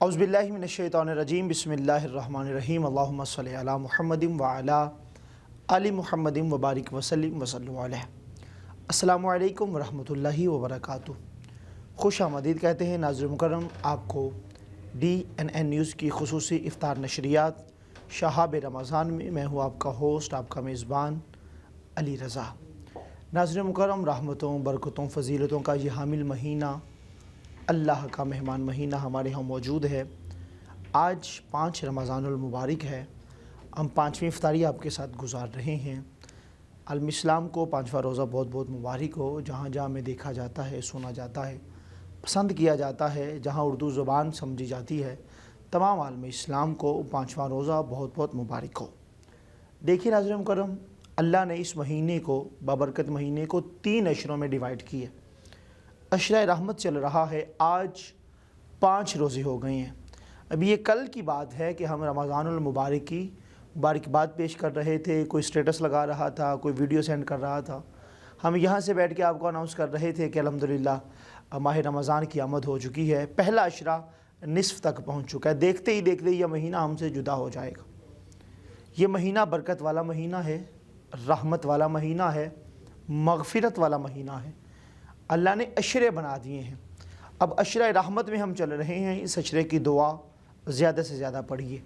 اعوذ باللہ من الشیطان الرجیم بسم اللہ الرحمن الرحیم اللہم صلی علی محمد وعلی آل محمد وبارک وسلم وصلوا علیہ۔ السلام علیکم ورحمۃ اللہ وبرکاتہ۔ خوش آمدید کہتے ہیں ناظرین مکرم آپ کو DNN نیوز کی خصوصی افطار نشریات شہاب رمضان میں ہوں آپ کا ہوسٹ، آپ کا میزبان علی رضا۔ ناظرین مکرم، رحمتوں، برکتوں، فضیلتوں کا یہ حامل مہینہ، اللہ کا مہمان مہینہ ہمارے ہاں موجود ہے۔ آج 5 رمضان المبارک ہے۔ ہم 5ویں افطاری آپ کے ساتھ گزار رہے ہیں۔ عالم اسلام کو 5واں روزہ بہت بہت مبارک ہو۔ جہاں جہاں میں دیکھا جاتا ہے، سنا جاتا ہے، پسند کیا جاتا ہے، جہاں اردو زبان سمجھی جاتی ہے، تمام عالم اسلام کو 5واں روزہ بہت بہت مبارک ہو۔ دیکھیے ناظرین مکرم، اللہ نے اس مہینے کو، بابرکت مہینے کو 3 عشروں میں ڈیوائیڈ کیے۔ عشرہ رحمت چل رہا ہے، آج 5 روزے ہو گئے ہیں۔ ابھی یہ کل کی بات ہے کہ ہم رمضان المبارک کی مبارکباد پیش کر رہے تھے، کوئی سٹیٹس لگا رہا تھا، کوئی ویڈیو سینڈ کر رہا تھا۔ ہم یہاں سے بیٹھ کے آپ کو اناؤنس کر رہے تھے کہ الحمدللہ ماہ رمضان کی آمد ہو چکی ہے، پہلا عشرہ نصف تک پہنچ چکا ہے۔ دیکھتے ہی دیکھتے یہ مہینہ ہم سے جدا ہو جائے گا۔ یہ مہینہ برکت والا مہینہ ہے، رحمت والا مہینہ ہے، مغفرت والا مہینہ ہے۔ اللہ نے عشرے بنا دیے ہیں۔ اب عشرہ رحمت میں ہم چل رہے ہیں۔ اس عشرے کی دعا زیادہ سے زیادہ پڑھیے،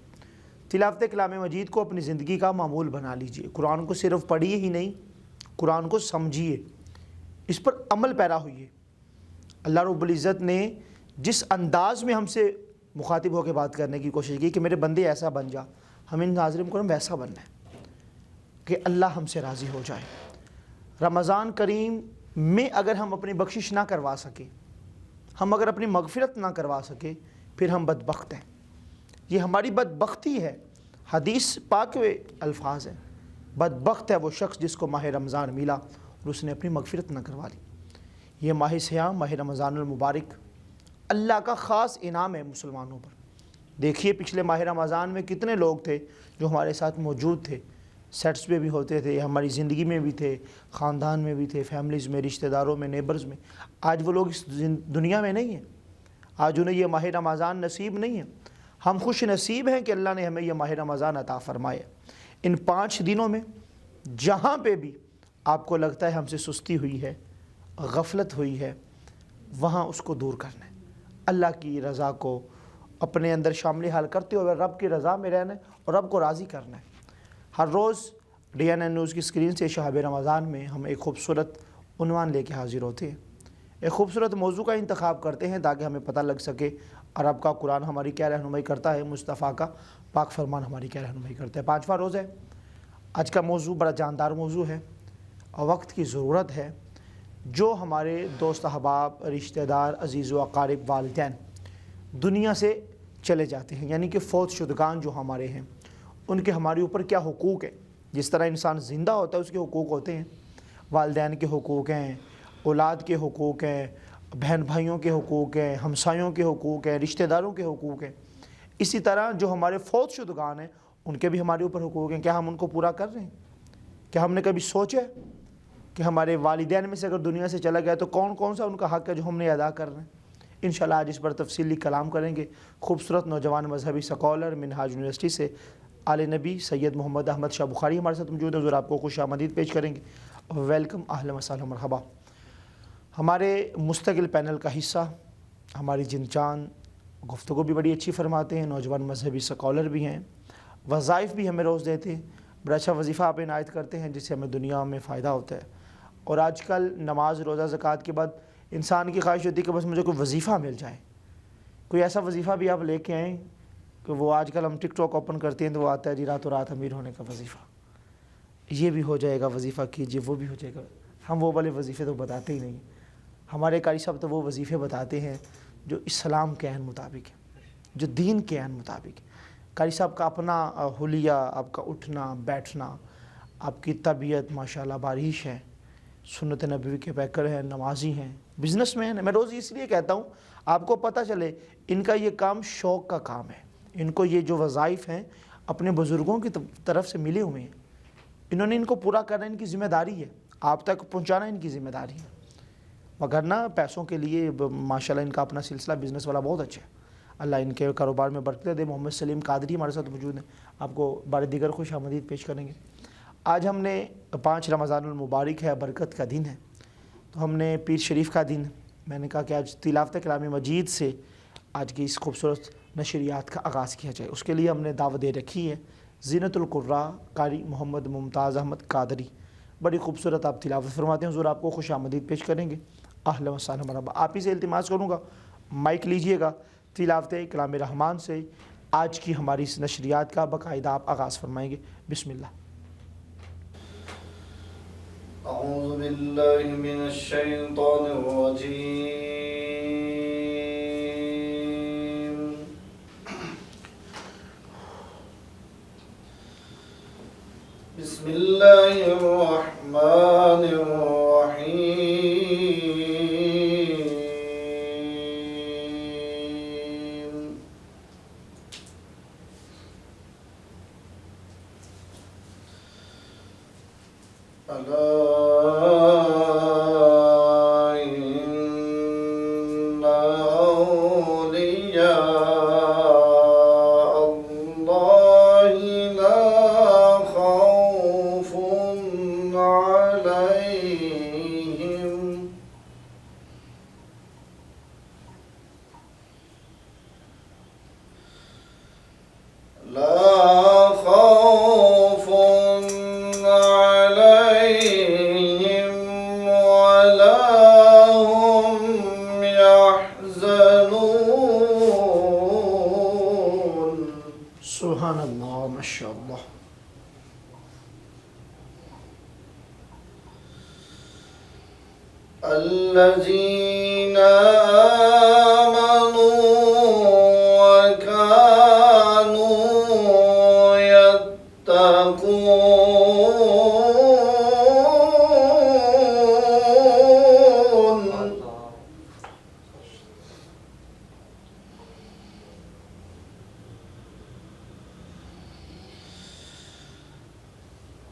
تلاوت کلام مجید کو اپنی زندگی کا معمول بنا لیجئے۔ قرآن کو صرف پڑھیے ہی نہیں، قرآن کو سمجھیے، اس پر عمل پیرا ہوئیے۔ اللہ رب العزت نے جس انداز میں ہم سے مخاطب ہو کے بات کرنے کی کوشش کی کہ میرے بندے ایسا بن جا، ہمیں ناظرین کو ویسا بننا ہے کہ اللہ ہم سے راضی ہو جائے۔ رمضان کریم میں اگر ہم اپنی بخشش نہ کروا سکے، ہم اگر اپنی مغفرت نہ کروا سکے، پھر ہم بدبخت ہیں۔ یہ ہماری بدبختی ہے۔ حدیث پاک میں الفاظ ہیں، بدبخت ہے وہ شخص جس کو ماہ رمضان ملا اور اس نے اپنی مغفرت نہ کروا لی۔ یہ ماہ سیام، ماہ رمضان المبارک اللہ کا خاص انعام ہے مسلمانوں پر۔ دیکھیے پچھلے ماہ رمضان میں کتنے لوگ تھے جو ہمارے ساتھ موجود تھے، سیٹس پہ بھی ہوتے تھے، ہماری زندگی میں بھی تھے، خاندان میں بھی تھے، فیملیز میں، رشتہ داروں میں، نیبرز میں۔ آج وہ لوگ اس دنیا میں نہیں ہیں، آج انہیں یہ ماہ رمضان نصیب نہیں ہے۔ ہم خوش نصیب ہیں کہ اللہ نے ہمیں یہ ماہ رمضان عطا فرمایا۔ ان 5 دنوں میں جہاں پہ بھی آپ کو لگتا ہے ہم سے سستی ہوئی ہے، غفلت ہوئی ہے، وہاں اس کو دور کرنا ہے۔ اللہ کی رضا کو اپنے اندر شامل حال کرتے ہوئے رب کی رضا میں رہنا ہے اور رب کو راضی کرنا ہے۔ ہر روز DNN نیوز کی اسکرین سے شہاب رمضان میں ہم ایک خوبصورت عنوان لے کے حاضر ہوتے ہیں، ایک خوبصورت موضوع کا انتخاب کرتے ہیں تاکہ ہمیں پتہ لگ سکے عرب کا قرآن ہماری کیا رہنمائی کرتا ہے، مصطفیٰ کا پاک فرمان ہماری کیا رہنمائی کرتا ہے۔ 5واں روزہ ہے۔ آج کا موضوع بڑا جاندار موضوع ہے اور وقت کی ضرورت ہے۔ جو ہمارے دوست احباب، رشتہ دار، عزیز و اقارب، والدین دنیا سے چلے جاتے ہیں، یعنی کہ فوت شدگان جو ہمارے ہیں، ان کے ہمارے اوپر کیا حقوق ہیں۔ جس طرح انسان زندہ ہوتا ہے اس کے حقوق ہوتے ہیں، والدین کے حقوق ہیں، اولاد کے حقوق ہیں، بہن بھائیوں کے حقوق ہیں، ہمسایوں کے حقوق ہیں، رشتہ داروں کے حقوق ہیں۔ اسی طرح جو ہمارے فوت شدگان ہیں ان کے بھی ہمارے اوپر حقوق ہیں۔ کیا ہم ان کو پورا کر رہے ہیں؟ کیا ہم نے کبھی سوچا کہ ہمارے والدین میں سے اگر دنیا سے چلا گیا تو کون کون سا ان کا حق ہے جو ہم نے ادا کر رہے ہیں؟ انشاءاللہ آج اس پر تفصیلی کلام کریں گے۔ خوبصورت نوجوان مذہبی سکالر منہاج یونیورسٹی سے آل نبی سید محمد احمد شاہ بخاری ہمارے ساتھ موجود ہیں، حضور آپ کو خوش آمدید پیش کریں گے۔ ویلکم، اہلا وسہلا، مرحبا۔ ہمارے مستقل پینل کا حصہ ہماری جن چاند گفتگو بھی بڑی اچھی فرماتے ہیں، نوجوان مذہبی سکالر بھی ہیں، وظائف بھی ہمیں روز دیتے ہیں، بڑا اچھا وظیفہ آپ عنایت کرتے ہیں جس سے ہمیں دنیا میں فائدہ ہوتا ہے۔ اور آج کل نماز، روزہ، زکوٰۃ کے بعد انسان کی خواہش ہوتی ہے کہ بس مجھے کوئی وظیفہ مل جائے۔ کوئی ایسا وظیفہ بھی آپ لے کے آئیں کہ وہ آج کل ہم ٹک ٹاک اوپن کرتے ہیں تو وہ آتا ہے جی راتوں رات امیر ہونے کا وظیفہ، یہ بھی ہو جائے گا، وظیفہ کیجئے، وہ بھی ہو جائے گا۔ ہم وہ والے وظیفے تو بتاتے ہی نہیں۔ ہمارے قاری صاحب تو وہ وظیفے بتاتے ہیں جو اسلام کے عین مطابق ہے، جو دین کے عین مطابق ہے۔ قاری صاحب کا اپنا حلیہ، آپ کا اٹھنا بیٹھنا، آپ کی طبیعت ماشاءاللہ بارش ہے، سنت نبوی کے پیکر ہیں، نمازی ہیں، بزنس مین ہیں۔ میں روز اس لیے کہتا ہوں آپ کو پتہ چلے ان کا یہ کام شوق کا کام ہے۔ ان کو یہ جو وظائف ہیں اپنے بزرگوں کی طرف سے ملے ہوئے ہیں، انہوں نے ان کو پورا کرنا ان کی ذمہ داری ہے، آپ تک پہنچانا ان کی ذمہ داری ہے۔ وگرنہ پیسوں کے لیے ماشاءاللہ ان کا اپنا سلسلہ بزنس والا بہت اچھا ہے، اللہ ان کے کاروبار میں برکت دے۔ محمد سلیم قادری ہمارے ساتھ موجود ہیں، آپ کو بار دیگر خوش آمدید پیش کریں گے۔ آج ہم نے 5 رمضان المبارک ہے، برکت کا دن ہے، تو ہم نے پیر شریف کا دن، میں نے کہا کہ آج تلاوت کلام مجید سے آج کی اس خوبصورت نشریات کا آغاز کیا جائے۔ اس کے لیے ہم نے دعوت دے رکھی ہے زینت القراء قاری محمد ممتاز احمد قادری، بڑی خوبصورت آپ تلاوت فرماتے ہیں، حضور آپ کو خوش آمدید پیش کریں گے۔ اہلا و سہلا مرحبا۔ آپ ہی سے التماس کروں گا مائک لیجئے گا، تلاوت کلام رحمان سے آج کی ہماری اس نشریات کا باقاعدہ آپ آغاز فرمائیں گے۔ بسم اللہ۔ اعوذ باللہ من الشیطان الرجیم، بسم اللہ الرحمن الرحیم، سبحان اللہ، ماشاء اللہ۔ الذین آمنوا وکانوا یتقون،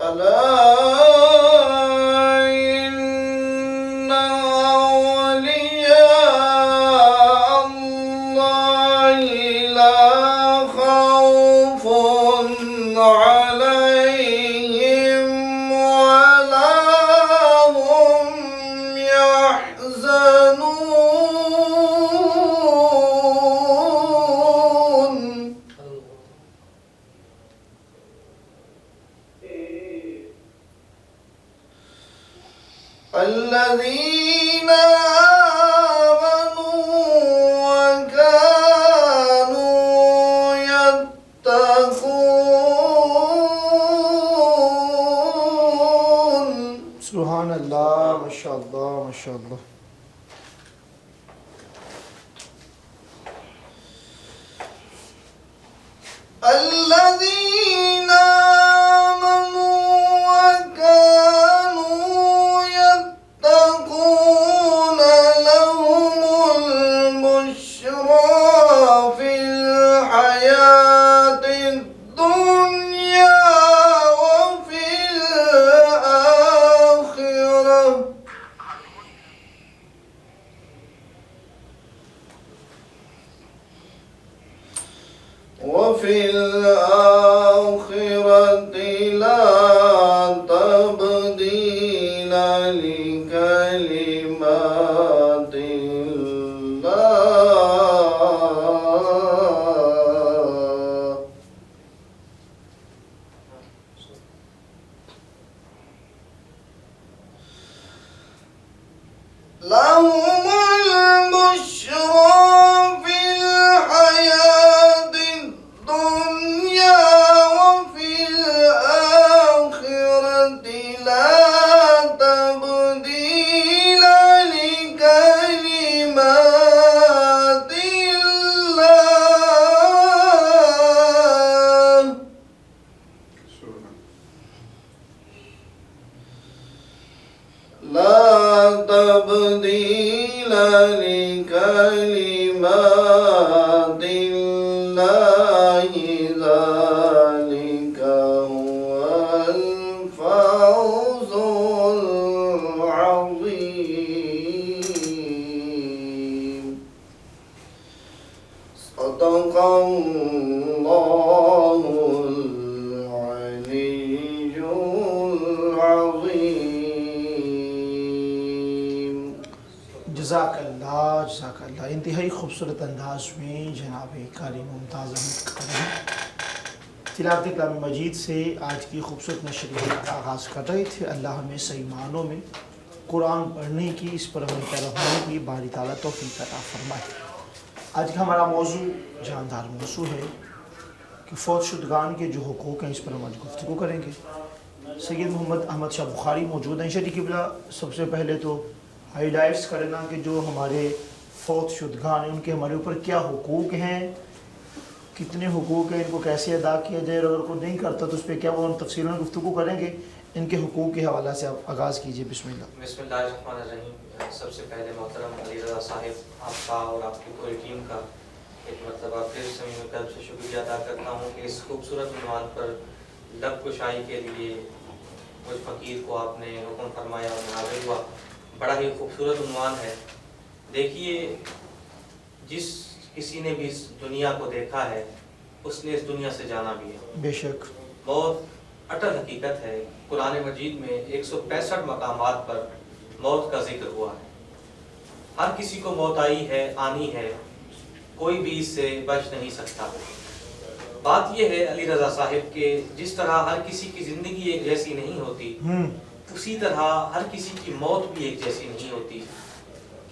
الا ان اولیاء اللہ لا خوف علیہم ولا هم يحزنون، الذين آمنوا وكانوا يتقون، سبحان اللہ، ماشاء اللہ، ماشاء اللہ۔ الذين آمنوا وكانوا يتقون لهم البشرى في الحياة الدنيا وفي الآخرة، وفي الآخرة لا تبديل لكلمات الله، لهم البشرى في الحياة الدنيا وفي الآخرة لا تبديل لكلمات الله، لا تبديل لكلمات الله، ذلك هو الفوز العظيم۔ صدق جزاک اللہ انتہائی خوبصورت انداز میں جناب قاری ممتاز احمد کر رہے ہیں تلاوت کلام مجید سے آج کی خوبصورت نشریات کا آغاز کر رہے تھے۔ اللہ ہمیں صحیح معنوں میں قرآن پڑھنے کی، اس پر عمل پیرا ہونے کی باری تعالیٰ توفیق عطا فرمائے۔ آج کا ہمارا موضوع جاندار موضوع ہے کہ فوت شدگان کے جو حقوق ہیں اس پر ہم آج گفتگو کریں گے۔ سید محمد احمد شاہ بخاری موجود ہیں۔ شریف قبلہ سب سے پہلے تو ہائی لائٹس کرنا کہ جو ہمارے فوت شدگان ہیں ان کے ہمارے اوپر کیا حقوق ہیں، کتنے حقوق ہیں، ان کو کیسے ادا کیا جائے، اور اگر کوئی نہیں کرتا تو اس پہ کیا وہ ہم تفصیل میں گفتگو کریں گے۔ ان کے حقوق کے حوالہ سے آپ آغاز کیجئے۔ بسم اللہ۔ بسم اللہ الرحمن الرحیم۔ سب سے پہلے محترم علی رضا صاحب آپ کا اور آپ کی پوری ٹیم کا ایک مرتبہ پھر صمیم قلب سے شکریہ ادا کرتا ہوں کہ اس خوبصورت عنوان پر لب کشائی کے لیے مجھ فقیر کو آپ نے حکم فرمایا اور میں حاضر ہوا۔ بڑا ہی خوبصورت عنوان ہے۔ دیکھیے، جس کسی نے بھی اس دنیا کو دیکھا ہے اس نے اس دنیا سے جانا بھی ہے۔ بے شک بہت اٹل حقیقت ہے۔ قرآن مجید میں 165 مقامات پر موت کا ذکر ہوا ہے۔ ہر کسی کو موت آئی ہے، آنی ہے، کوئی بھی اس سے بچ نہیں سکتا۔ بات یہ ہے علی رضا صاحب کہ جس طرح ہر کسی کی زندگی ایک جیسی نہیں ہوتی، اسی طرح ہر کسی کی موت بھی ایک جیسی نہیں ہوتی۔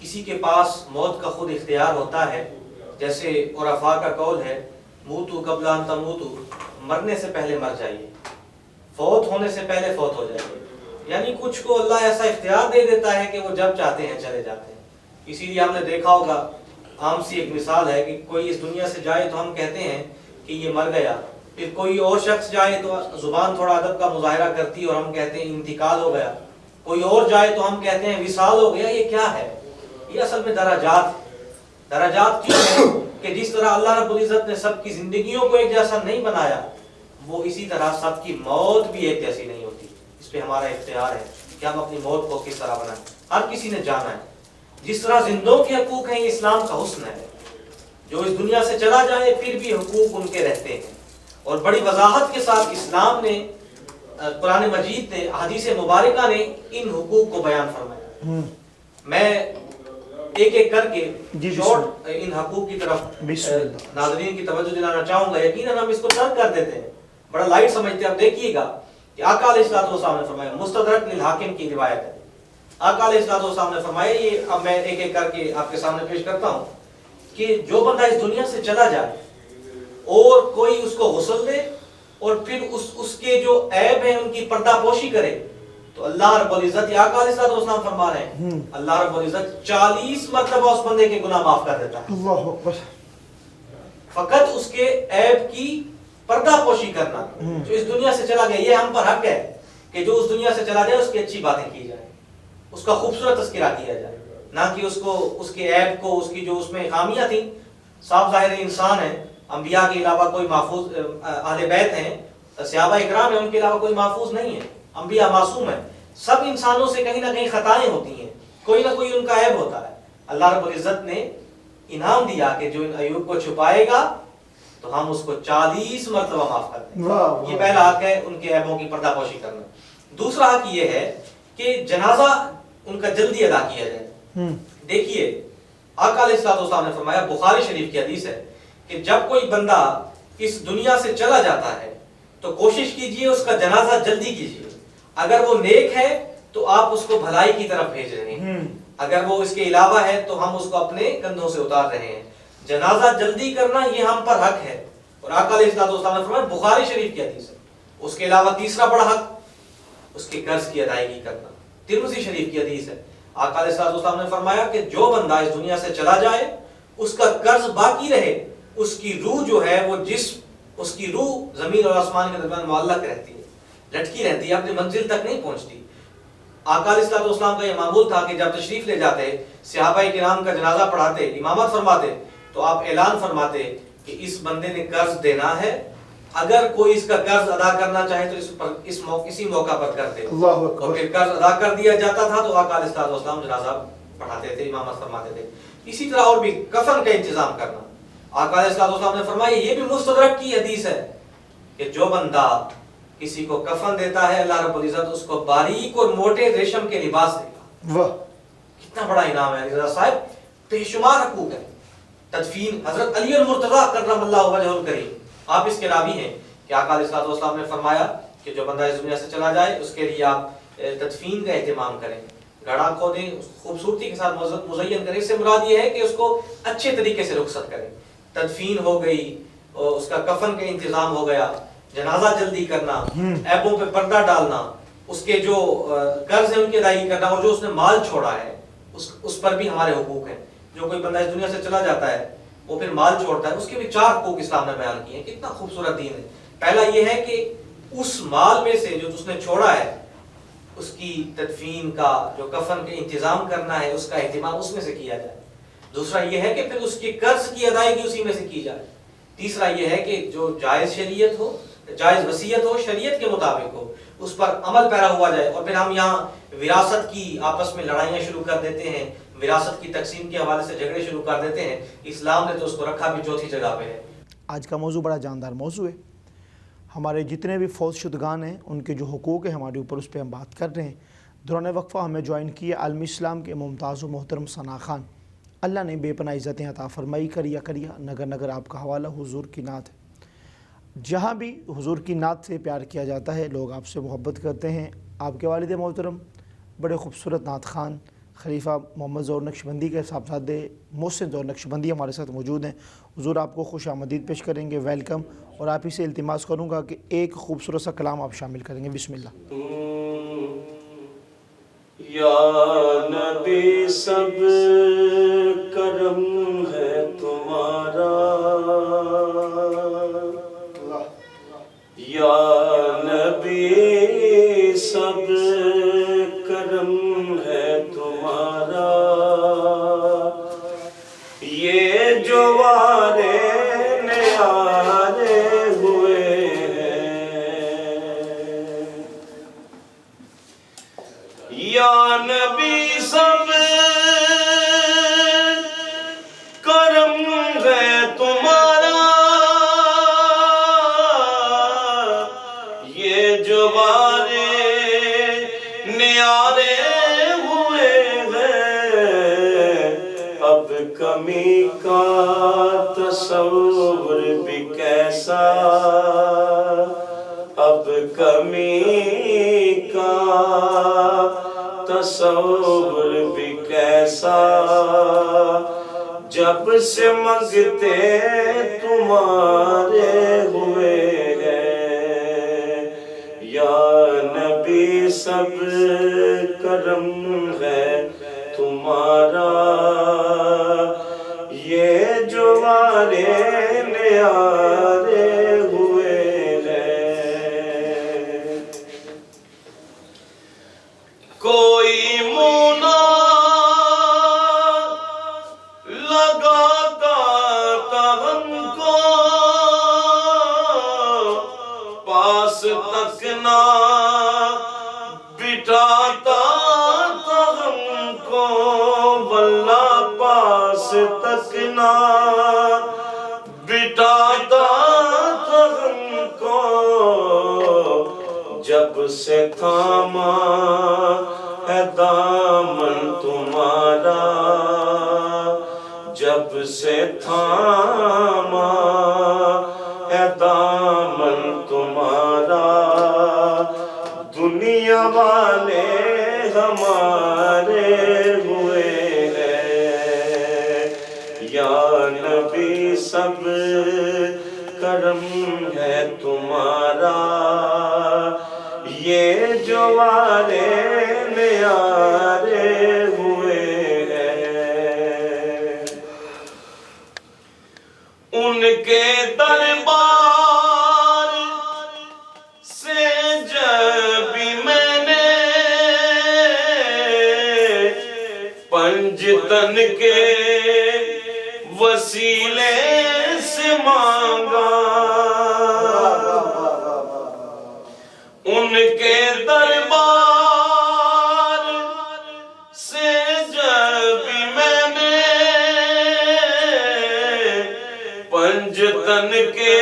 کسی کے پاس موت کا خود اختیار ہوتا ہے، جیسے عرفاء کا قول ہے موتو قبل ان تموتو، مرنے سے پہلے مر جائیے، فوت ہونے سے پہلے فوت ہو جائیے۔ یعنی کچھ کو اللہ ایسا اختیار دے دیتا ہے کہ وہ جب چاہتے ہیں چلے جاتے ہیں۔ اسی لیے ہم نے دیکھا ہوگا، عام سی ایک مثال ہے کہ کوئی اس دنیا سے جائے تو ہم کہتے ہیں کہ یہ مر گیا، پھر کوئی اور شخص جائے تو زبان تھوڑا ادب کا مظاہرہ کرتی ہے اور ہم کہتے ہیں انتقال ہو گیا، کوئی اور جائے تو ہم کہتے ہیں وصال ہو گیا۔ یہ کیا ہے؟ یہ اصل میں درجات ہے۔ درجات کیوں ہے کہ جس طرح اللہ رب العزت نے سب کی زندگیوں کو ایک جیسا نہیں بنایا، وہ اسی طرح سب کی موت بھی ایک جیسی نہیں ہوتی۔ اس پہ ہمارا اختیار ہے کہ ہم اپنی موت کو کس طرح بنائیں۔ ہر کسی نے جانا ہے۔ جس طرح زندوں کے حقوق ہیں، یہ اسلام کا حسن ہے۔ جو اس دنیا سے چلا جائے پھر بھی حقوق ان کے رہتے ہیں، اور بڑی وضاحت کے ساتھ اسلام نے، قرآن مجید نے، حدیث مبارکہ نے ان حقوق کو بیان فرمایا۔ میں ایک ایک کر کے شارٹ ان حقوق کی طرف ناظرین کی توجہ دلانا چاہوں گا۔ یقیناً ہم اس کو ترک کر دیتے ہیں، بڑا لائٹ سمجھتے ہیں۔ اب دیکھیے گا کہ آقا علیہ السلام نے فرمایا، مستدرک للحاکم کی روایت ہے، آقا علیہ السلام نے فرمایا، یہ اب میں ایک ایک کر کے آپ کے سامنے پیش کرتا ہوں کہ جو بندہ اس دنیا سے چلا جائے اور کوئی اس کو غسل دے اور پھر اس کے جو عیب ہیں ان کی پردہ پوشی کرے، تو اللہ رب العزت، آقا علیہ السلام فرما رہے ہیں، اللہ رب العزت 40 مرتبہ اس بندے کے گناہ معاف کر دیتا ہے۔ اللہ اکبر۔ فقط اس کے عیب کی پردہ پوشی کرنا۔ جو اس دنیا سے چلا گیا، یہ ہم پر حق ہے کہ جو اس دنیا سے چلا جائے اس کی اچھی باتیں کی جائیں، اس کا خوبصورت تذکرہ کیا جائے، نہ کہ اس کے عیب کو، اس کی جو اس میں خامیاں تھیں۔ صاف ظاہر انسان ہے، انبیاء کے علاوہ کوئی محفوظ، اہل بیت ہیں، صحابہ اکرام ہیں، ان کے علاوہ کوئی محفوظ نہیں ہے۔ انبیاء معصوم ہیں۔ سب انسانوں سے کہیں نہ کہیں خطائیں ہوتی ہیں، کوئی نہ کوئی ان کا عیب ہوتا ہے۔ اللہ رب العزت نے انعام دیا کہ جو ان عیوب کو چھپائے گا تو ہم اس کو 40 مرتبہ معاف کر دیں گے۔ یہ پہلا حق ہے، ان کے عیبوں کی پردہ پوشی کرنا۔ دوسرا حق یہ ہے کہ جنازہ ان کا جلدی ادا کیا جائے۔ دیکھیے، آقا علیہ السلام نے فرمایا، بخاری شریف کی حدیث ہے کہ جب کوئی بندہ اس دنیا سے چلا جاتا ہے تو کوشش کیجئے اس کا جنازہ جلدی کیجئے۔ اگر وہ نیک ہے تو آپ اس کو بھلائی کی طرف بھیج رہے ہیں، اگر وہ اس کے علاوہ ہے تو ہم اس کو اپنے کندھوں سے اتار رہے ہیں۔ جنازہ جلدی کرنا یہ ہم پر حق ہے، اور آقا علیہ السلام نے فرمایا، بخاری شریف کی حدیث ہے۔ اس کے علاوہ تیسرا بڑا حق اس کے قرض کی ادائیگی کرنا، ترمذی شریف کی حدیث ہے۔ آقا علیہ السلام نے فرمایا کہ جو بندہ اس دنیا سے چلا جائے، اس کا قرض باقی رہے، اس کی روح جو ہے وہ اس کی روح زمین اور آسمان کے درمیان معلق رہتی ہے، لٹکی رہتی ہے، اپنی منزل تک نہیں پہنچتی۔ آقا علیہ السلام کا یہ معمول تھا کہ جب تشریف لے جاتے، صحابہ کرام کا جنازہ پڑھاتے، امامت فرماتے، تو آپ اعلان فرماتے کہ اس بندے نے قرض دینا ہے، اگر کوئی اس کا قرض ادا کرنا چاہے تو اسی موقع پر کر دے۔ اور پھر قرض ادا کر دیا جاتا تھا تو آقا علیہ السلام جنازہ پڑھاتے تھے، امامت فرماتے تھے۔ اسی طرح اور بھی کفن کا انتظام کرنا۔ آقا علیہ السلام نے فرمایا، یہ بھی مستدرک کی حدیث ہے کہ جو بندہ کسی کو کفن دیتا ہے، اللہ رب العزت اس کو باریک اور موٹے ریشم کے لباس دے گا۔ کتنا بڑا انعام ہے علی رضا صاحب، بے شمار حقوق ہے. تدفین حضرت علی المرتضیٰ کرم اللہ وجہہ الکریم، آپ اس کے راوی ہیں کہ آقا علیہ الصلوۃ والسلام نے فرمایا کہ جو بندہ اس دنیا سے چلا جائے اس کے لیے آپ تدفین کا اہتمام کریں، گڑھا کھودیں، خوبصورتی کے ساتھ مزین کریں. اس سے مراد یہ ہے کہ اس کو اچھے طریقے سے رخصت کریں. تدفین ہو گئی، اس کا کفن کا انتظام ہو گیا، جنازہ جلدی کرنا، عیبوں پہ پردہ ڈالنا، اس کے جو قرض ہیں ان کی ادائیگی کرنا، اور جو اس نے مال چھوڑا ہے اس پر بھی ہمارے حقوق ہیں. جو کوئی بندہ اس دنیا سے چلا جاتا ہے وہ پھر مال چھوڑتا ہے، اس کے بھی 4 حقوق اسلام نے بیان کیے ہیں. کتنا خوبصورت دین ہے. پہلا یہ ہے کہ اس مال میں سے جو اس نے چھوڑا ہے اس کی تدفین کا، جو کفن کا انتظام کرنا ہے، اس کا اہتمام اس میں سے کیا جائے. دوسرا یہ ہے کہ پھر اس کے قرض کی ادائیگی اسی میں سے کی جائے. تیسرا یہ ہے کہ جو جائز شریعت ہو، جائز وصیت ہو، شریعت کے مطابق ہو، اس پر عمل پیرا ہوا جائے. اور پھر ہم یہاں وراثت کی آپس میں لڑائیاں شروع کر دیتے ہیں، وراثت کی تقسیم کے حوالے سے جھگڑے شروع کر دیتے ہیں. اسلام نے تو اس کو رکھا بھی چوتھی جگہ پہ ہے. آج کا موضوع بڑا جاندار موضوع ہے. ہمارے جتنے بھی فوت شدگان ہیں ان کے جو حقوق ہیں ہمارے اوپر، اس پہ ہم بات کر رہے ہیں. دوران وقفہ ہمیں جوائن کیے عالم اسلام کے ممتاز و محترم ثنا خان. اللہ نے بے پناہ عزتیں عطا فرمائی. کریا کریا نگر نگر آپ کا حوالہ حضور کی نعت ہے. جہاں بھی حضور کی نعت سے پیار کیا جاتا ہے لوگ آپ سے محبت کرتے ہیں. آپ کے والد محترم بڑے خوبصورت نعت خوان خلیفہ محمد ظہور نقشبندی کے صاحبزادے محسن ظہور نقشبندی ہمارے ساتھ موجود ہیں. حضور آپ کو خوش آمدید پیش کریں گے، ویلکم. اور آپ ہی سے التماس کروں گا کہ ایک خوبصورت سا کلام آپ شامل کریں گے. بسم اللہ. یا نبی سب کرم ہے تمہارا، یا نبی سب کرم ہے تمہارا، یہ جو وارے نیارے ہوئے یا نبی سب کرم ہے تمہارا، یہ جو وارے نیارے ہوئے ہیں، اب کمی کا تصور بھی کیسا، اب کمی کا تصور بھی کیسا، جب سے منگتے تمہارے ہوئے ہیں، یا نبی سب کرم ہے تمہارا، یہ جو وارے نیارے ہوئے ہیں، کوئی مونا لگاتا تھا ہم کو، پاس تک نہ بٹھاتا تھا ہم کو، واللہ پاس تک نہ بٹھاتا تھا ہم کو، جب سے تھاما ہے دامن تمہارا، جب سے تھاما ہے دامن تمہارا، دنیا والے ہمارے ہوئے ہیں، یا نبی سب کرم ہے تمہارا، یہ جو وارے نیارے ہوئے ہیں، ان کے دربار سے جب بھی میں نے پنجتن کے وسیلے سے مانگا، ان کے دربار سے جب بھی میں نے پنجتن کے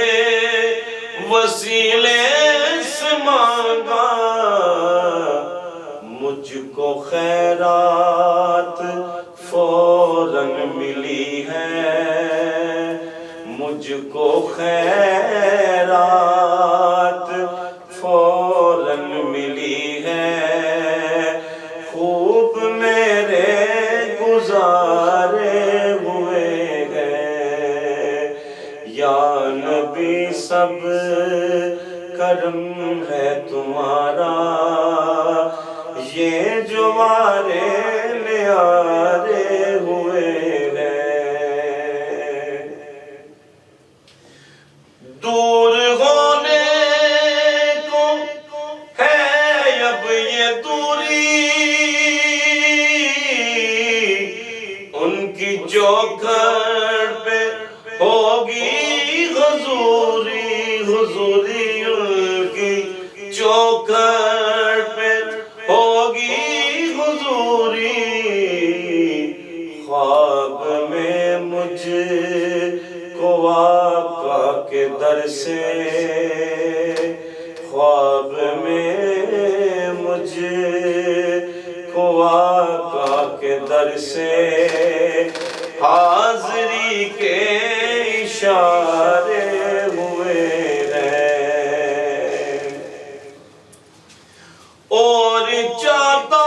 وسیلے سے مانگا، مجھ کو خیرات چوکھٹ پہ ہوگی حضوری حضوری ان کی چوکھٹ پہ ہوگی حضوری خواب میں مجھ کو آقا کے در سے خواب میں مجھ کو آقا کے در سے حاضری کے اشارے ہوئے ہیں اور چاہتا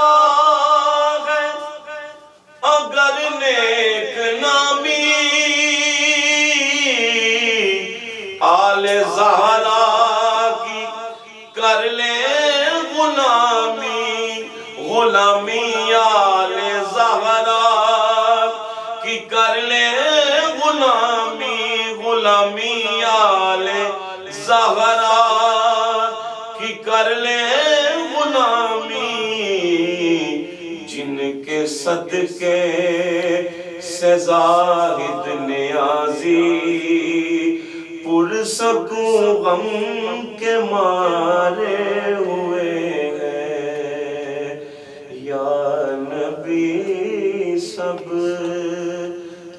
ہے اگر نیک نامی آل زہرا کی کر لے غلامی غلامی آل زہرا کی کر لے غلامی غلامی آل زہرا کی کر لے غلامی جن کے صدقے سے زاہد نیازی پرسکوں غم کے مارے ہوئے ہیں یا نبی سب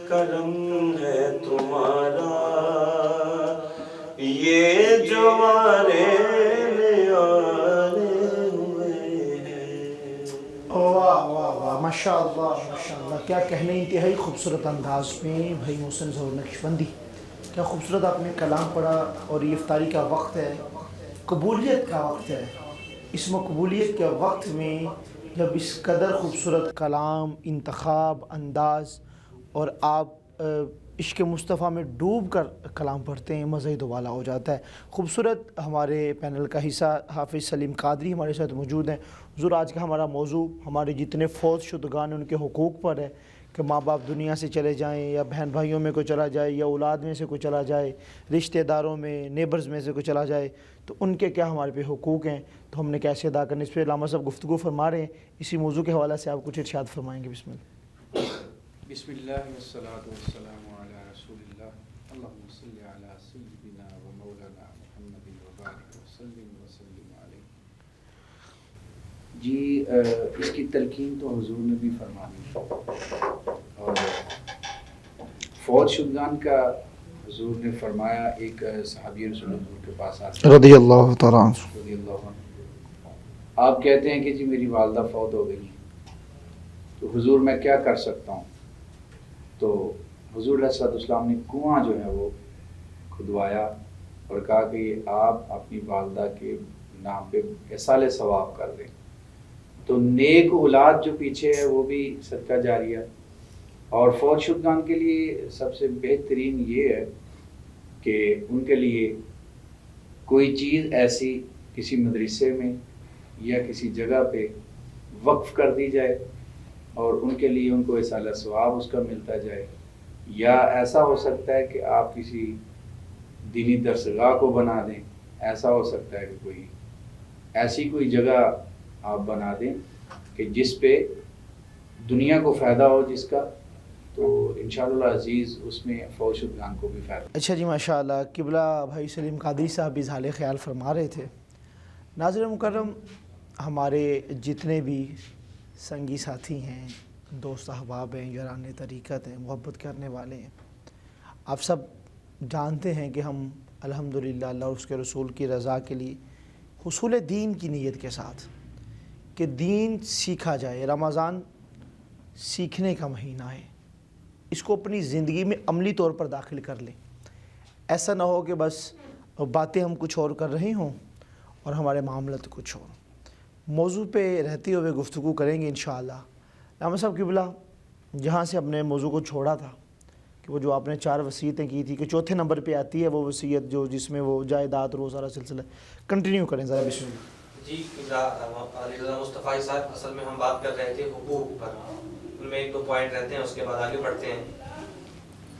کرم ہے تمہارا یہ جو ہمارے آنے ہوئے ہیں۔ واہ واہ واہ ماشاء اللہ کیا کہنے انتہائی خوبصورت انداز میں بھائی محسن ظہور نقشبندی، کیا خوبصورت آپ نے کلام پڑھا۔ اور یہ افطاری کا وقت ہے، قبولیت کا وقت ہے۔ اس مقبولیت کے وقت میں جب اس قدر خوبصورت کلام، انتخاب، انداز اور آپ عشق مصطفیٰ میں ڈوب کر کلام پڑھتے ہیں، مزہ ہی دوبالا ہو جاتا ہے۔ خوبصورت ہمارے پینل کا حصہ حافظ سلیم قادری ہمارے ساتھ موجود ہیں۔ حضور آج کا ہمارا موضوع ہمارے جتنے فوت شدگان ہیں ان کے حقوق پر ہے کہ ماں باپ دنیا سے چلے جائیں یا بہن بھائیوں میں کوئی چلا جائے یا اولاد میں سے کوئی چلا جائے، رشتہ داروں میں، نیبرز میں سے کوئی چلا جائے، تو ان کے کیا ہمارے پہ حقوق ہیں، تو ہم نے کیسے ادا کرنے، اس پہ علامہ صاحب گفتگو فرما رہے ہیں۔ اسی موضوع کے حوالے سے آپ کچھ ارشاد فرمائیں گے۔ بسم اللہ۔ بسم اللہ والصلاة والسلام علی رسول اللہ اللہم صلی علی سیدنا و مولانا محمد وبارک وسلم علیہ۔ جی اس کی تلقین تو حضور نے بھی فرمانی، اور فوت شدگان کا حضور نے فرمایا، ایک صحابی رسول حضور کے پاس آتے رضی اللہ تعالیٰ عنہ، رضی اللہ عنہ، آپ کہتے ہیں کہ جی میری والدہ فوت ہو گئی، تو حضور میں کیا کر سکتا ہوں؟ تو حضور علیہ السلام نے کنواں جو ہے وہ کھدوایا اور کہا کہ یہ آپ اپنی والدہ کے نام پہ ایصال ثواب کر دیں، تو نیک اولاد جو پیچھے ہے وہ بھی صدقہ جاریہ۔ اور فوت شدگان کے لیے سب سے بہترین یہ ہے کہ ان کے لیے کوئی چیز ایسی کسی مدرسے میں یا کسی جگہ پہ وقف کر دی جائے اور ان کے لیے ان کو ایصال ثواب اس کا ملتا جائے، یا ایسا ہو سکتا ہے کہ آپ کسی دینی درسگاہ کو بنا دیں، ایسا ہو سکتا ہے کہ کوئی ایسی کوئی جگہ آپ بنا دیں کہ جس پہ دنیا کو فائدہ ہو جس کا، تو انشاءاللہ عزیز اس میں فوت شدگان کو بھی فائدہ۔ اچھا جی ماشاءاللہ، قبلہ بھائی سلیم قادری صاحب اظہار خیال فرما رہے تھے۔ ناظرین مکرم، ہمارے جتنے بھی سنگی ساتھی ہیں، دوست احباب ہیں، یاران طریقت ہیں، محبت کرنے والے ہیں، آپ سب جانتے ہیں کہ ہم الحمدللہ اللہ اور اس کے رسول کی رضا کے لیے حصول دین کی نیت کے ساتھ کہ دین سیکھا جائے، رمضان سیکھنے کا مہینہ ہے، اس کو اپنی زندگی میں عملی طور پر داخل کر لیں۔ ایسا نہ ہو کہ بس باتیں ہم کچھ اور کر رہے ہوں اور ہمارے معاملات کچھ اور۔ موضوع پہ رہتے ہوئے گفتگو کریں گے انشاءاللہ۔ علامہ صاحب قبلہ، جہاں سے ہم نے موضوع کو چھوڑا تھا کہ وہ جو آپ نے 4 وصیتیں کی تھی کہ چوتھے نمبر پہ آتی ہے وہ وصیت جو جس میں وہ جائیداد روزہ سلسلہ، کنٹینیو کریں ذرا بسم اللہ۔ جی علی رضا مصطفیٰ صاحب، اصل میں ہم بات کر رہے تھے حقوق پر، ان میں 1-2 پوائنٹ رہتے ہیں، اس کے بعد آگے بڑھتے ہیں۔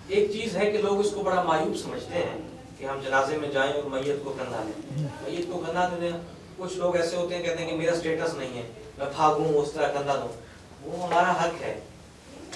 ایک چیز ہے کہ لوگ اس کو بڑا معیوب سمجھتے ہیں کہ ہم جنازے میں جائیں اور میت کو کندھا لیں، میت کو کندھا دیں۔ کچھ لوگ ایسے ہوتے ہیں کہتے ہیں کہ میرا سٹیٹس نہیں ہے، میں بھاگوں اس طرح کندھا دوں۔ وہ ہمارا حق ہے،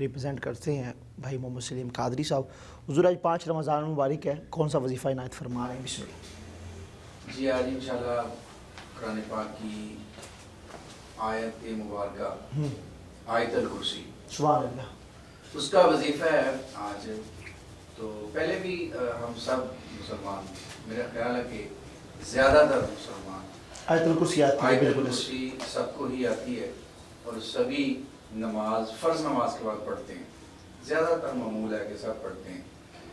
ریپرزینٹ کرتے ہیں بھائی محمد سلیم قادری صاحب۔ حضور آج 5 رمضان مبارک ہے، کون سا وظیفہ عنایت فرما رہے ہیں؟ بسم اللہ۔ جی آج انشاءاللہ قرآن پاک کی آیت مبارکہ آیت الکرسی، سبحان اللہ، اس کا وظیفہ ہے آج۔ تو پہلے بھی ہم سب مسلمان، میرا خیال ہے کہ زیادہ تر مسلمان آیت الکرسی آتی ہے، آیت بالکل الکرسی سب کو ہی آتی ہے، اور سبھی نماز فرض نماز کے بعد پڑھتے ہیں، زیادہ تر معمول ہے کہ سب پڑھتے ہیں۔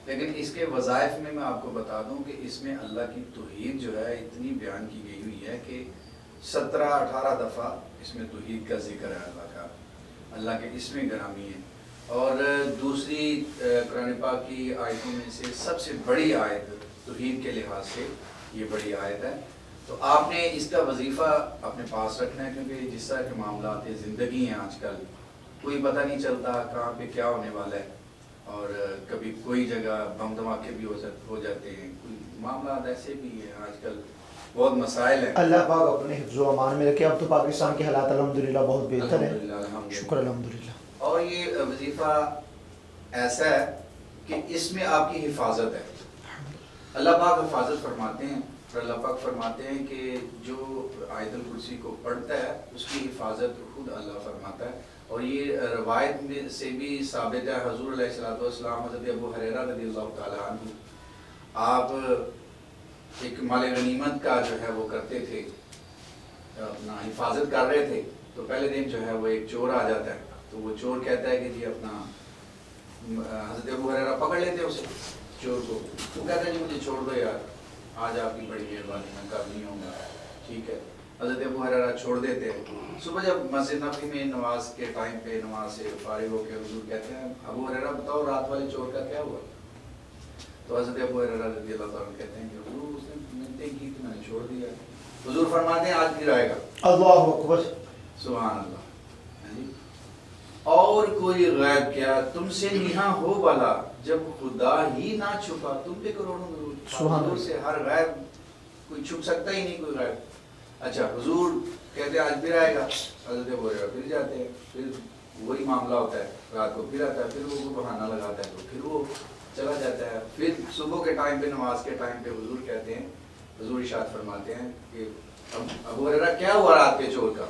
لیکن اس کے وظائف میں آپ کو بتا دوں کہ اس میں اللہ کی توحید جو ہے اتنی بیان کی گئی ہوئی ہے کہ 17-18 دفعہ اس میں توحید کا ذکر ہے، اللہ کے اسم گرامی ہے۔ اور دوسری قرآن پاک کی آیتوں میں سے سب سے بڑی آیت توحید کے لحاظ سے یہ بڑی آیت ہے۔ تو آپ نے اس کا وظیفہ اپنے پاس رکھنا ہے، کیونکہ جس طرح کے معاملات زندگی ہیں آج کل، کوئی پتہ نہیں چلتا کہاں پہ کیا ہونے والا ہے، اور کبھی کوئی جگہ بم دھماکے بھی ہو جاتے ہیں، کوئی معاملات ایسے بھی ہیں آج کل، بہت مسائل ہیں۔ اللہ پاک اپنے حفظ و امان میں رکھے۔ اب تو پاکستان کے حالات الحمدللہ بہت بہتر ہے، الحمدللہ، شکر الحمدللہ۔ اور یہ وظیفہ ایسا ہے کہ اس میں آپ کی حفاظت ہے، اللہ پاک حفاظت فرماتے ہیں، اور اللہ پاک فرماتے ہیں کہ جو آیت الکرسی کو پڑھتا ہے اس کی حفاظت خود اللہ فرماتا ہے۔ اور یہ روایت میں سے بھی ثابت ہے، حضور علیہ الصلوۃ والسلام حضرت ابو ہریرہ رضی اللہ تعالیٰ عنہ، آپ ایک مال غنیمت کا جو ہے وہ کرتے تھے، اپنا حفاظت کر رہے تھے، تو پہلے دن جو ہے وہ ایک چور آ جاتا ہے، تو وہ چور کہتا ہے کہ جی اپنا، حضرت ابو ہریرہ پکڑ لیتے ہیں اسے چور کو، وہ کہتا ہے جی مجھے چھوڑ دو یار، آج آپ کی بڑی مہربانی، میں کب نہیں ہوں گا، ٹھیک ہے۔ حضرت ابو ہریرہ چھوڑ دیتے ہیں۔ صبح جب مسجد نبوی میں نماز کے ٹائم پہ نماز سے فارغ ہو کے حضور کہتے ہیں ابو ہریرہ بتاؤ رات والے چور کا کیا ہوا؟ تو حضرت ابو ہریرہ رضی اللہ تعالیٰ کہتے ہیں کہ حضور اس نے منتیں کی تو میں نے چھوڑ دیا۔ حضور فرماتے ہیں آج پھر آئے گا۔ اللہ اکبر، سبحان اللہ۔ اور کوئی غیب کیا تم سے نہاں ہو بلا، جب خدا ہی نہ چھپا تم پہ کروڑوں درود۔ سبحان حضور سے ہر غیب کوئی چھپ سکتا ہی نہیں، کوئی غیب۔ اچھا حضور کہتے ہیں آج پھر آئے گا، حضرت ابو ہریرہ پھر جاتے ہیں، پھر وہی معاملہ ہوتا ہے، رات کو پھر آتا ہے، پھر وہ بہانہ لگاتا ہے تو پھر وہ چلا جاتا ہے۔ پھر صبح کے ٹائم پہ نماز کے ٹائم پہ حضور کہتے ہیں، حضور ارشاد فرماتے ہیں کہ ابو ہریرہ کیا ہوا رات کے چور کا؟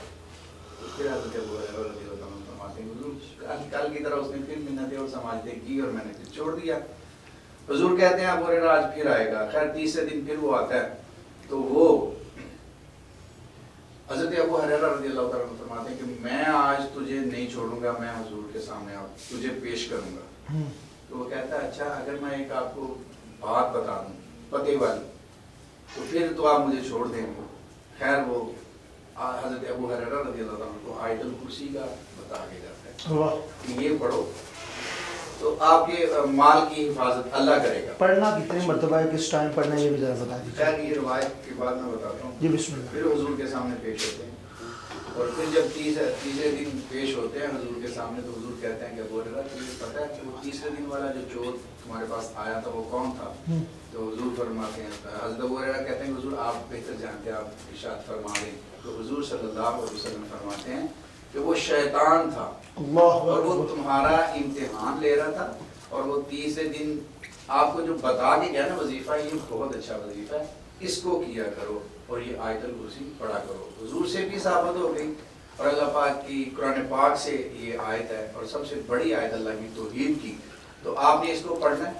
تو پھر حضرت ابو ہریرہ رضی اللہ عنہ فرماتے ہیں حضور کل کی طرح اس نے پھر منتیں اور سماجتیں کی اور میں نے پھر چھوڑ دیا۔ حضور کہتے ہیں ابو ہریرہ آج پھر آئے گا۔ خیر تیسرے دن پھر وہ آتا ہے، تو وہ حضرت ابو ہریرہ رضی اللہ تعالیٰ عنہ فرماتے ہیں کہ میں آج تجھے نہیں چھوڑوں گا، میں حضور کے سامنے تجھے پیش کروں گا۔ تو وہ کہتا ہے اچھا اگر میں ایک آپ کو بات بتا دوں پتے والی تو پھر تو آپ مجھے چھوڑ دیں گے۔ خیر وہ حضرت ابو ہریرہ رضی اللہ تعالیٰ عنہ کو آیت الکرسی کا بتا کے جاتا ہے کہ یہ پڑھو تو آپ کے مال کی حفاظت اللہ کرے گا۔ پڑھنا کتنے مرتبہ ہے، کس ٹائم پڑھنا ہے، یہ بھی ذرا بتا دیجیے۔ خیر یہ روایت کے بعد میں بتاتا ہوں۔ جی بسم اللہ۔ پھر حضور کے سامنے پیش ہوتے ہیں، اور پھر جب تیسرے دن پیش ہوتے ہیں حضور کے سامنے تو حضور کہتے ہیں کہ ابو ہریرہ تجھے پتہ ہے کہ وہ تیسرے دن والا جو چور تمہارے پاس آیا تھا وہ کون تھا؟ تو حضور فرماتے ہیں، حضرت ابو ہریرہ کہتے ہیں کہ حضور آپ بہتر جانتے ہیں، آپ ارشاد فرما دیں۔ تو حضور صلی اللہ علیہ وسلم فرماتے ہیں کہ وہ شیطان تھا، اور وہ تمہارا امتحان لے رہا تھا، اور وہ تیسرے دن آپ کو جو بتا کے گیا نا وظیفہ، یہ بہت اچھا وظیفہ ہے، اس کو کیا کرو اور یہ آیت الکرسی پڑھا کرو۔ حضور سے بھی ثابت ہو گئی، اور اللہ پاک کی قرآن پاک سے یہ آیت ہے، اور سب سے بڑی آیت اللہ کی توحید کی۔ تو آپ نے اس کو پڑھنا ہے،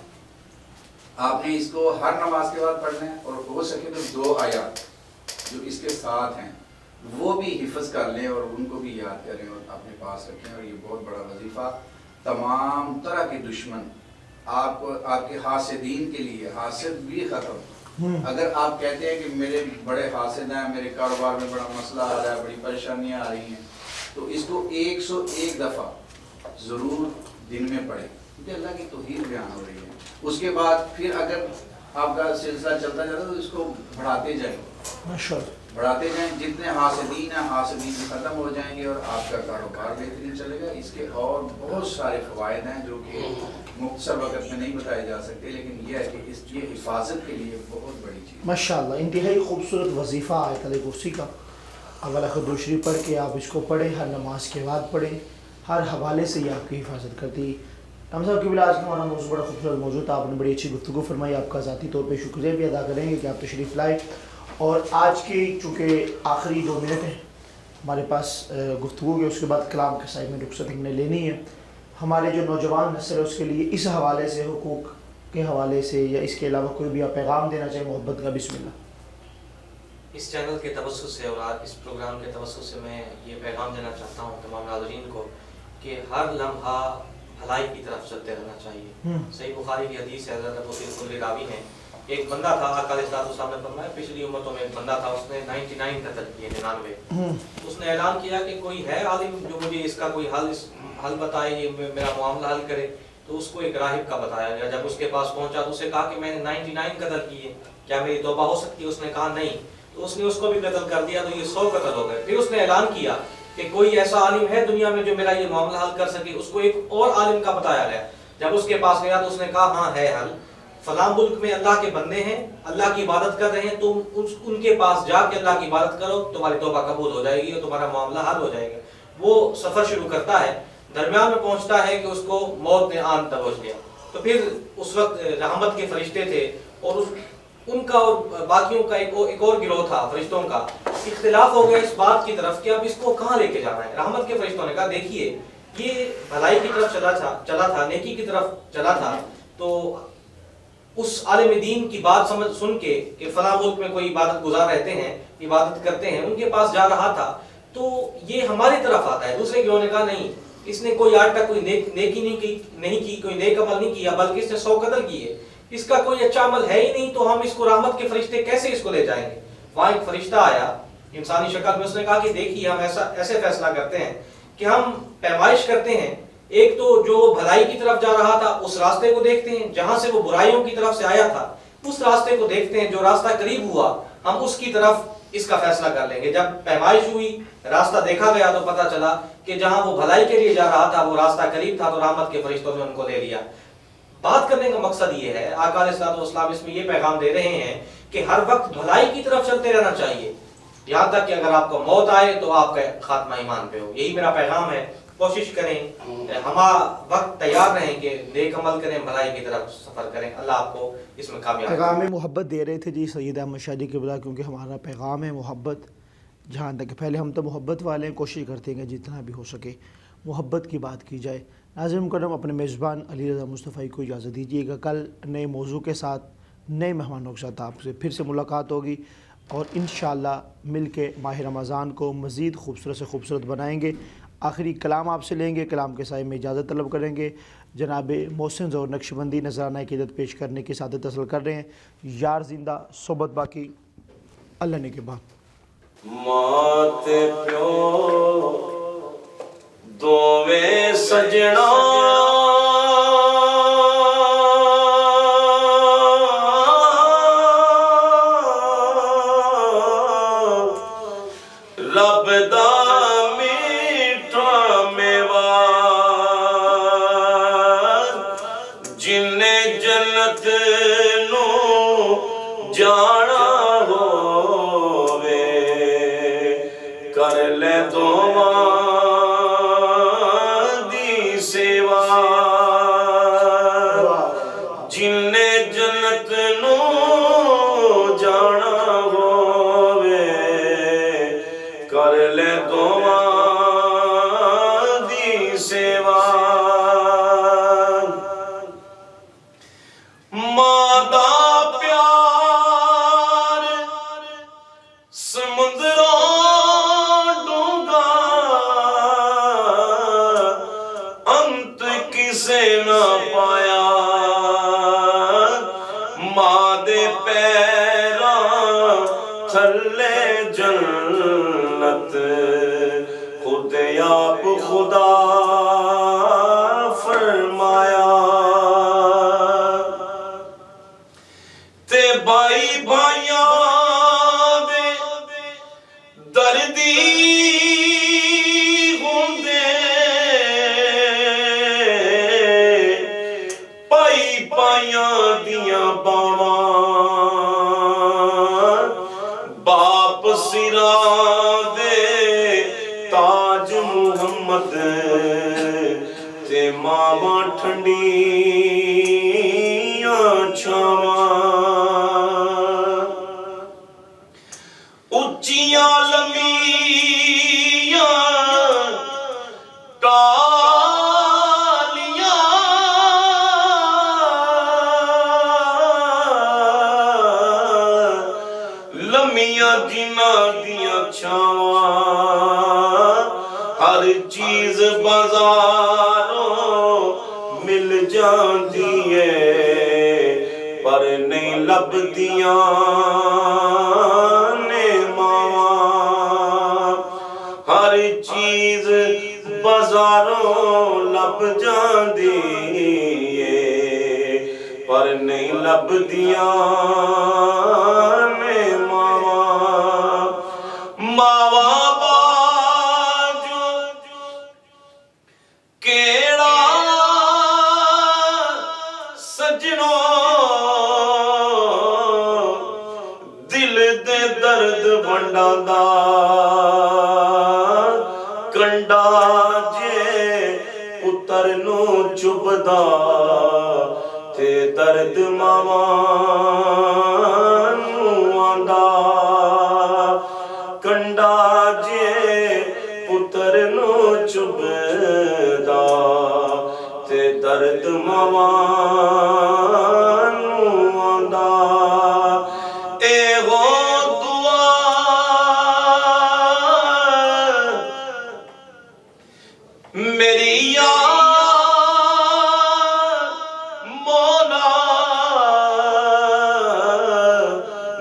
آپ نے اس کو ہر نماز کے بعد پڑھنا ہے، اور ہو سکے تو 2 آیات جو اس کے ساتھ ہیں وہ بھی حفظ کر لیں اور ان کو بھی یاد کریں اور اپنے پاس رکھیں۔ اور یہ بہت بڑا وظیفہ، تمام طرح کے دشمن آپ کو، آپ کے حاسدین کے لیے حاسد بھی ختم۔ اگر آپ کہتے ہیں کہ میرے بڑے حاسد ہیں، میرے کاروبار میں بڑا مسئلہ آ رہا ہے، بڑی پریشانیاں آ رہی ہیں، تو اس کو 101 دفعہ ضرور دن میں پڑھیں، کیونکہ اللہ کی توحید بیان ہو رہی ہے۔ اس کے بعد پھر اگر آپ کا سلسلہ چلتا جاتا ہے تو اس کو بڑھاتے جائیں، بڑھاتے جائیں، جتنے حاسدین ہیں حاسدین ختم ہو جائیں گے اور آپ کا کاروبار بہترین چلے گا۔ اس کے اور بہت سارے فوائد ہیں جو کہ مختصر وقت میں نہیں بتائے جا سکتے، لیکن یہ ہے کہ اس کی حفاظت کے لیے بہت بڑی چیز۔ ماشاءاللہ، انتہائی خوبصورت وظیفہ آیت الکرسی کا۔ اول آخر دوسری پڑھ کے آپ اس کو پڑھیں، ہر نماز کے بعد پڑھیں، ہر حوالے سے یہ آپ کی حفاظت کرتی. ہم صاحب قبلہ آج کا ہمارا موضوع بڑا خوبصورت موضوع تھا. آپ نے بڑی اچھی گفتگو فرمائی. آپ کا ذاتی طور پہ شکریہ بھی ادا کریں گے کہ آپ تشریف لائے. اور آج کی چونکہ آخری 2 منٹ ہیں ہمارے پاس گفتگو کے, اس کے بعد کلام کے سائے میں رخصت ہم نے لینی ہے. ہمارے جو نوجوان نسل ہے اس کے لیے اس حوالے سے, حقوق کے حوالے سے یا اس کے علاوہ کوئی بھی آپ پیغام دینا چاہیں محبت کا, بسم اللہ. اس چینل کے توسط سے اور آج اس پروگرام کے توسط سے میں یہ پیغام دینا چاہتا ہوں تمام ناظرین کو کہ ہر لمحہ بھلائی کی طرف چلتے رہنا چاہیے. صحیح بخاری کی حدیث ہے, حضرت ابو سعید خدری راوی ہیں, ایک بندہ تھا, آقا علیہ السلام نے فرمایا پچھلی امتوں میں ایک بندہ تھا, اس نے 99 قتل کیے, 99. اس نے اعلان کیا کہ کوئی ہے عالم جو مجھے اس کا کوئی حل بتائے, یہ میرا معاملہ حل کرے. تو اس کو ایک راہب کا بتایا گیا. جب اس کے پاس پہنچا تو اسے کہا کہ میں نے 99 قتل کیے, کیا میری توبہ ہو سکتی ہے؟ اس نے کہا نہیں. تو اس نے اس کو بھی قتل کر دیا, تو یہ 100 قتل ہو گئے. پھر اس نے اعلان کیا کہ کوئی ایسا عالم ہے دنیا میں جو میرا یہ معاملہ حل کر سکے. اس کو ایک اور عالم کا بتایا گیا. جب اس کے پاس گیا تو اس نے کہا ہاں ہے حل, فلاں ملک میں اللہ کے بندے ہیں, اللہ کی عبادت کر رہے ہیں, تم ان کے پاس جا کے اللہ کی عبادت کرو, تمہاری توبہ قبول ہو جائے گی اور تمہارا معاملہ حل ہو جائے گا. وہ سفر شروع کرتا ہے, درمیان میں پہنچتا ہے کہ اس کو موت نے آن دبوچ لیا. تو پھر اس وقت رحمت کے فرشتے تھے اور ان کا اور باقیوں کا ایک اور گروہ تھا فرشتوں کا, اختلاف ہو گیا اس بات کی طرف کہ اب اس کو کہاں لے کے جانا ہے. رحمت کے فرشتوں نے کہا دیکھیے یہ بھلائی کی طرف چلا تھا, نیکی کی طرف چلا تھا, تو اس عالم دین کی بات سن کے کہ فلاں ملک میں کوئی عبادت گزار رہتے ہیں, عبادت کرتے ہیں, ان کے پاس جا رہا تھا, تو یہ ہماری طرف آتا ہے. دوسرے گروہ نے کہا نہیں, اس نے کوئی آج تک کوئی نیکی نہیں کی, کوئی نیک عمل نہیں کیا, بلکہ اس نے 100 قتل کیے, اس کا کوئی اچھا عمل ہے ہی نہیں, تو ہم اس کو رحمت کے فرشتے کیسے اس کو لے جائیں گے. وہاں ایک فرشتہ آیا انسانی شکل میں, اس نے کہا کہ دیکھیے ہم ایسے فیصلہ کرتے ہیں کہ ہم پیمائش کرتے ہیں, ایک تو جو بھلائی کی طرف جا رہا تھا اس راستے کو دیکھتے ہیں, جہاں سے وہ برائیوں کی طرف سے آیا تھا اس راستے کو دیکھتے ہیں, جو راستہ قریب ہوا ہم اس کی طرف اس کا فیصلہ کر لیں گے. جب پیمائش ہوئی, راستہ دیکھا گیا, تو پتہ چلا کہ جہاں وہ بھلائی کے لیے جا رہا تھا وہ راستہ قریب تھا, تو رحمت کے فرشتوں نے ان کو لے لیا. بات کرنے کا مقصد یہ ہے, آقا علیہ السلام اس میں یہ پیغام دے رہے ہیں کہ ہر وقت بھلائی کی طرف چلتے رہنا چاہیے, یہاں تک کہ اگر آپ کو موت آئے تو آپ کا خاتمہ ایمان پہ ہو. یہی میرا پیغام ہے. کوشش کریں, ہم وقت تیار رہیں کہ نیک عمل کریں, بھلائی کی طرف سفر کریں. اللہ آپ کو اس میں کامیاب. پیغام محبت دے رہے تھے جی سید احمد شاہ جی قبلہ, کیونکہ ہمارا پیغام ہے محبت. جہاں تک پہلے ہم تو محبت والے ہیں, کوشش کرتے ہیں کہ جتنا بھی ہو سکے محبت کی بات کی جائے. ناظرین مکرم, اپنے میزبان علی رضا مصطفی کو اجازت دیجیے گا. کل نئے موضوع کے ساتھ, نئے مہمانوں کے ساتھ آپ سے پھر سے ملاقات ہوگی, اور انشاءاللہ مل کے ماہ رمضان کو مزید خوبصورت سے خوبصورت بنائیں گے. آخری کلام آپ سے لیں گے, کلام کے سائے میں اجازت طلب کریں گے. جناب محسن ظہور نقشبندی نذرانہ عقیدت پیش کرنے کی سعادت حاصل کر رہے ہیں. یار زندہ صحبت باقی, اللہ نے کے بعد. مات پیو دوویں سجنا رب دا میٹھا میوا جن جنت نو جانا ہووے کر لے دوواں دی سیوا جن جنت نو جانا ہووے کر لے دوواں دی سیوا ماں دا پیار سمندروں ڈونگا انت کسے نہ پایا ماں دے پیراں تھلے جنت خود آپ خدا فرمایا تے بائی بھائیاں دے دردی ہوندے پائی پائیاں دیاں باواں باپ سراں دے تاج محمد گلیاں جنہ دیاں چھاواں ہر چیز بازاروں مل جاندی ہے پر نہیں لبدیاں نے ماواں ہر چیز بازاروں لب جاندی ہے پر نہیں لبدیاں نے ماواں ماواں باجو کیڑا سجنوں دل دے درد ونڈاندا کنڈا جے پتر نو چبدا تے درد ماواں نو آندا کنڈا جے پتر نو چبدا تے درد ماواں نو آندا اے ہو دعا میری مولا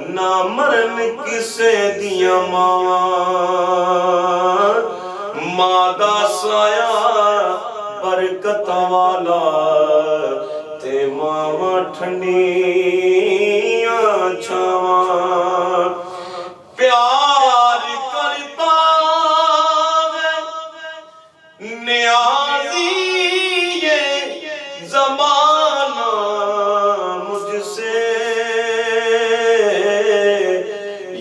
نہ مرن کسے دیاں ماواں ماں دا سایہ برکت والا تے ماواں ٹھنڈیاں چھاواں پیار کرتا ہے نیازی یہ زمانہ مجھ سے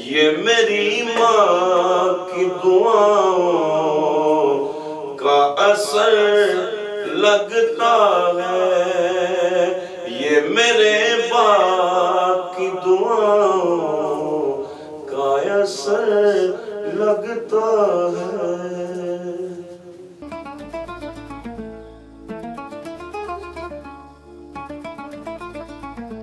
یہ میری ماں کی دعاؤں کا اثر لگتا ہے یہ میرے باپ کی دعاؤں کا اثر لگتا ہے